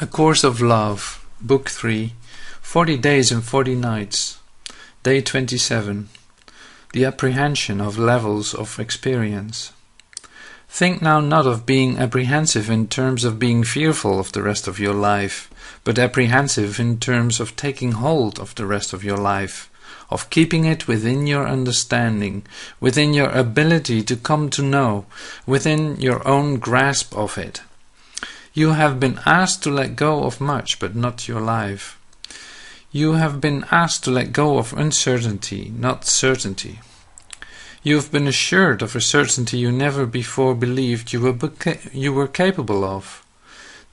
A Course of Love, Book 3, 40 Days and 40 Nights, Day 27, The Apprehension of Levels of Experience. Think now not of being apprehensive in terms of being fearful of the rest of your life, but apprehensive in terms of taking hold of the rest of your life, of keeping it within your understanding, within your ability to come to know, within your own grasp of it. You have been asked to let go of much, but not your life. You have been asked to let go of uncertainty, not certainty. You have been assured of a certainty you never before believed you were capable of.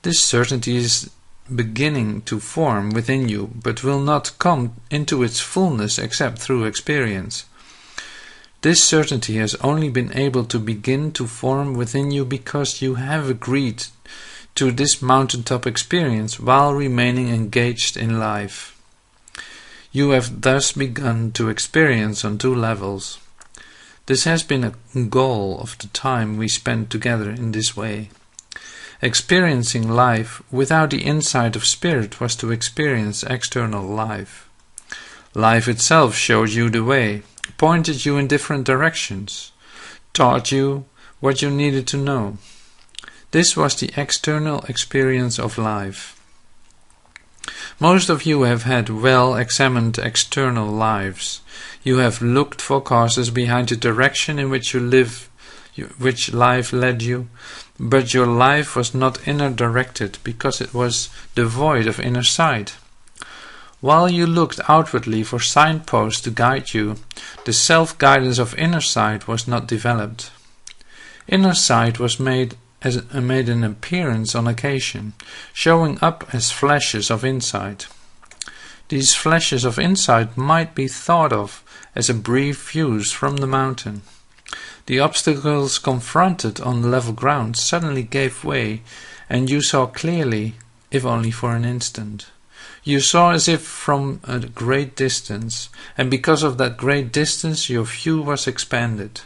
This certainty is beginning to form within you, but will not come into its fullness except through experience. This certainty has only been able to begin to form within you because you have agreed to this mountaintop experience while remaining engaged in life. You have thus begun to experience on two levels. This has been a goal of the time we spent together in this way. Experiencing life without the insight of spirit was to experience external life. Life itself showed you the way, pointed you in different directions, taught you what you needed to know. This was the external experience of life. Most of you have had well-examined external lives. You have looked for causes behind the direction in which you live, which life led you, but your life was not inner-directed because it was devoid of inner sight. While you looked outwardly for signposts to guide you, the self-guidance of inner sight was not developed. Inner sight was made an appearance on occasion, showing up as flashes of insight. These flashes of insight might be thought of as a brief views from the mountain. The obstacles confronted on level ground suddenly gave way, and you saw clearly, if only for an instant. You saw as if from a great distance, and because of that great distance your view was expanded.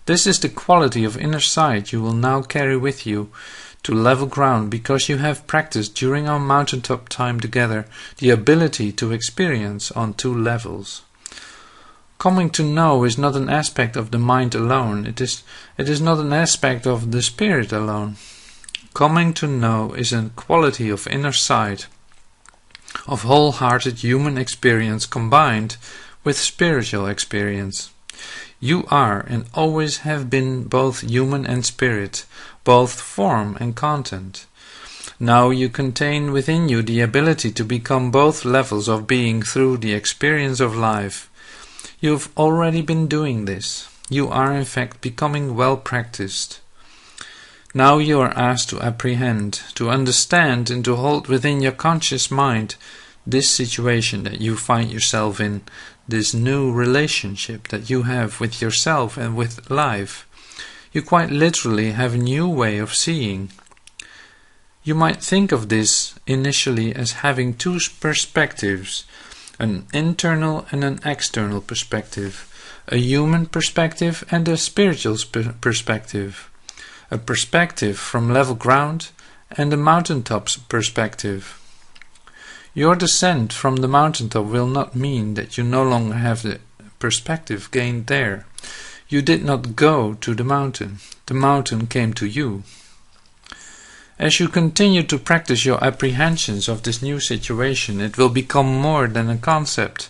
This is the quality of inner sight you will now carry with you to level ground because you have practiced during our mountaintop time together the ability to experience on two levels. Coming to know is not an aspect of the mind alone, it is not an aspect of the spirit alone. Coming to know is a quality of inner sight, of wholehearted human experience combined with spiritual experience. You are and always have been both human and spirit, both form and content. Now you contain within you the ability to become both levels of being through the experience of life. You have already been doing this. You are in fact becoming well practiced. Now you are asked to apprehend, to understand and to hold within your conscious mind this situation that you find yourself in, this new relationship that you have with yourself and with life. You quite literally have a new way of seeing. You might think of this initially as having two perspectives, an internal and an external perspective, a human perspective and a spiritual perspective, a perspective from level ground and a mountaintop's perspective. Your descent from the mountaintop will not mean that you no longer have the perspective gained there. You did not go to the mountain came to you. As you continue to practice your apprehensions of this new situation, it will become more than a concept.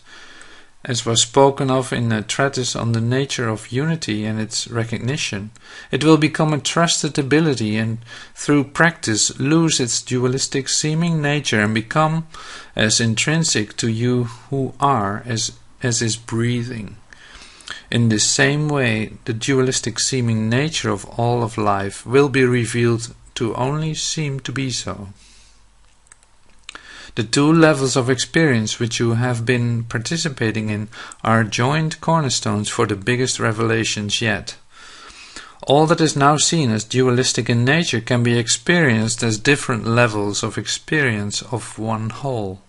As was spoken of in a treatise on the nature of unity and its recognition, it will become a trusted ability and through practice lose its dualistic seeming nature and become as intrinsic to you who are as is breathing. In this same way, the dualistic seeming nature of all of life will be revealed to only seem to be so. The two levels of experience which you have been participating in are joint cornerstones for the biggest revelations yet. All that is now seen as dualistic in nature can be experienced as different levels of experience of one whole.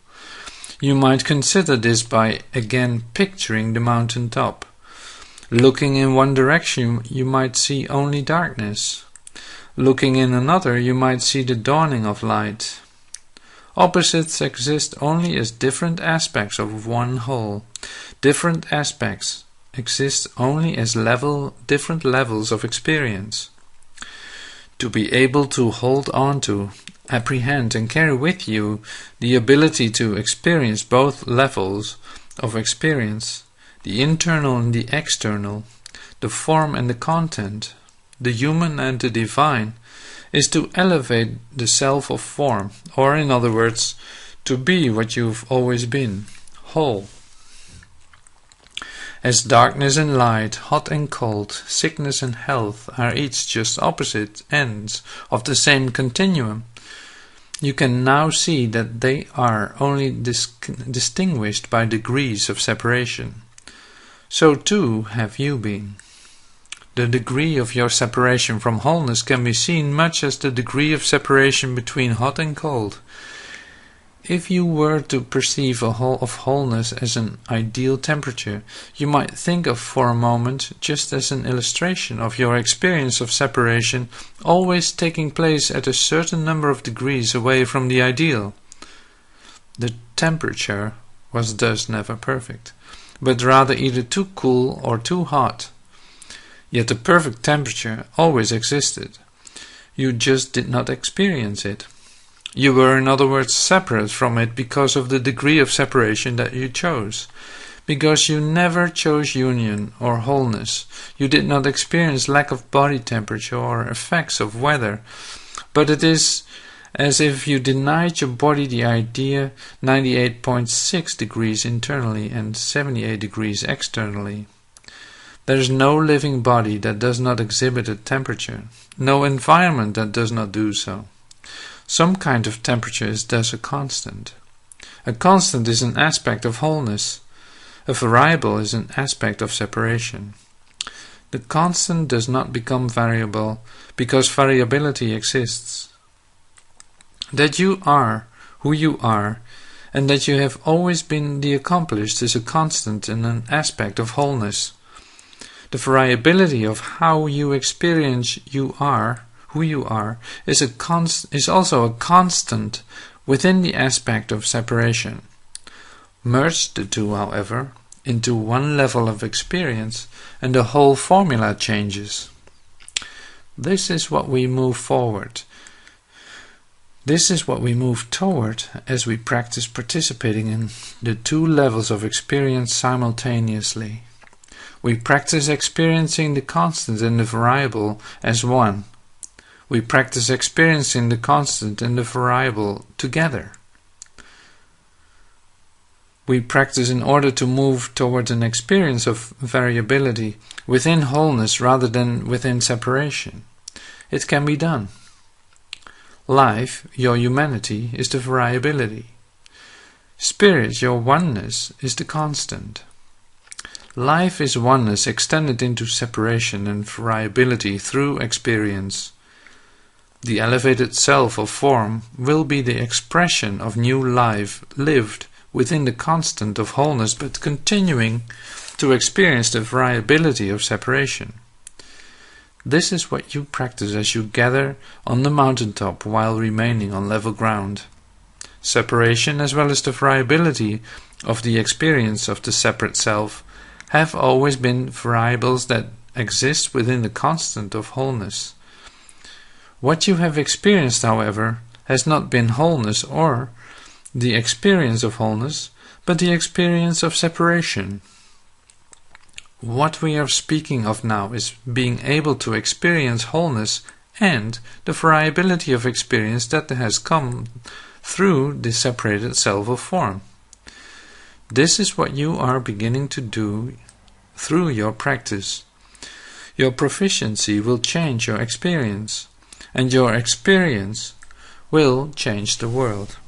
You might consider this by again picturing the mountain top. Looking in one direction you might see only darkness. Looking in another, you might see the dawning of light. Opposites exist only as different aspects of one whole. Different aspects exist only as different levels of experience. To be able to hold on to, apprehend and carry with you the ability to experience both levels of experience, the internal and the external, the form and the content, the human and the divine, is to elevate the self of form, or in other words, to be what you've always been, whole. As darkness and light, hot and cold, sickness and health are each just opposite ends of the same continuum, you can now see that they are only distinguished by degrees of separation. So too have you been. The degree of your separation from wholeness can be seen much as the degree of separation between hot and cold. If you were to perceive a whole of wholeness as an ideal temperature, you might think of for a moment, just as an illustration of your experience of separation always taking place at a certain number of degrees away from the ideal. The temperature was thus never perfect, but rather either too cool or too hot. Yet the perfect temperature always existed. You just did not experience it. You were, in other words, separate from it because of the degree of separation that you chose. Because you never chose union or wholeness. You did not experience lack of body temperature or effects of weather. But it is as if you denied your body the idea 98.6 degrees internally and 78 degrees externally. There is no living body that does not exhibit a temperature, no environment that does not do so. Some kind of temperature is thus a constant. A constant is an aspect of wholeness. A variable is an aspect of separation. The constant does not become variable because variability exists. That you are who you are and that you have always been the accomplished is a constant and an aspect of wholeness. The variability of how you experience you are, who you are, is also a constant within the aspect of separation. Merge the two, however, into one level of experience and the whole formula changes. This is what we move forward. This is what we move toward as we practice participating in the two levels of experience simultaneously. We practice experiencing the constant and the variable as one. We practice experiencing the constant and the variable together. We practice in order to move towards an experience of variability within wholeness rather than within separation. It can be done. Life, your humanity, is the variability. Spirit, your oneness, is the constant. Life is oneness extended into separation and variability through experience. The elevated self of form will be the expression of new life lived within the constant of wholeness but continuing to experience the variability of separation. This is what you practice as you gather on the mountaintop while remaining on level ground. Separation as well as the variability of the experience of the separate self have always been variables that exist within the constant of wholeness. What you have experienced, however, has not been wholeness or the experience of wholeness, but the experience of separation. What we are speaking of now is being able to experience wholeness and the variability of experience that has come through the separated self of form. This is what you are beginning to do through your practice. Your proficiency will change your experience, and your experience will change the world.